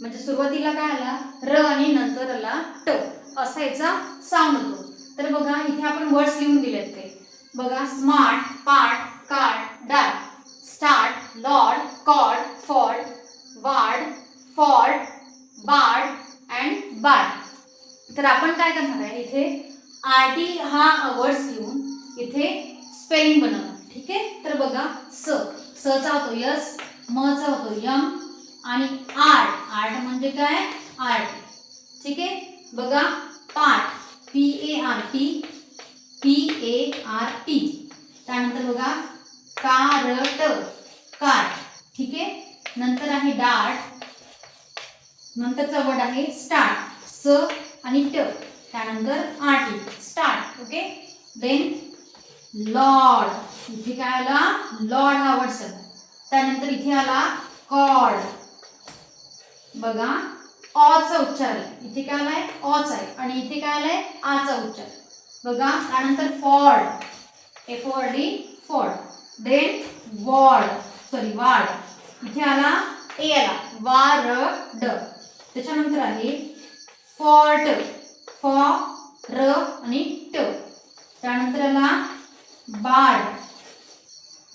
म्हणजे सुरुवातीला काय आला र आणि नंतर आला ट असा याचा साऊंड होतो. तर बघा इथे आपण वर्ड्स लिहून दिलेत ते बघा smart, part, card, dart, start, lord, cod, फॉड, ward, ford, bard and bard. तर आपण काय करणार आहे इथे आरटी हा वर्ड्स लिहून इथे स्पेलिंग बनवणार. ठीक आहे. तर बघा स चा होतो यस, म चा होतो यम आणि आर्ट आर्ट म्हणजे काय आर्ट. ठीक आहे. बघा पार्ट PART PART. त्यानंतर बघा कारट कार्ट. ठीक आहे. नंतर आहे डार्ट, नंतरचा वर्ड आहे स्टार्ट स आणि ट त्यानंतर RT start. Okay. Then lord इथे काय आला लॉर्ड हा वर्ड आला. त्यानंतर इथे आला कॉड बघा ऑ चा उच्चार आलाय. इथे काय आलाय ऑच आहे आणि इथे काय आलाय आ चा उच्चार बघा. त्यानंतर ford FORD ford. Then ward ward इथे आला ए आला वारड. त्याच्यानंतर आहे फॉर्ट फॉर आणि ट. त्यानंतर आला बार्ड.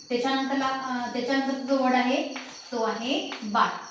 त्याच्यानंतर जो वर्ड आहे तो आहे बार्ड.